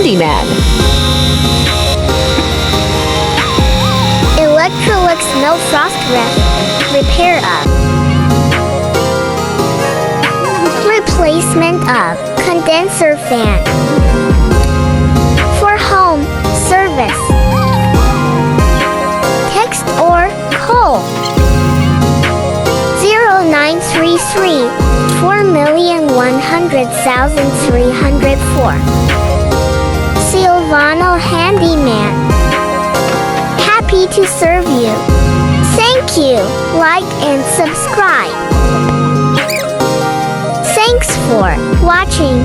handyman. ELECTROLUX no frost repair of. Replacement of condenser fan for home service. Text or call 0933 4,100,304. Silvano Handyman. Happy to serve you. Thank you. Like and subscribe. Thanks for watching.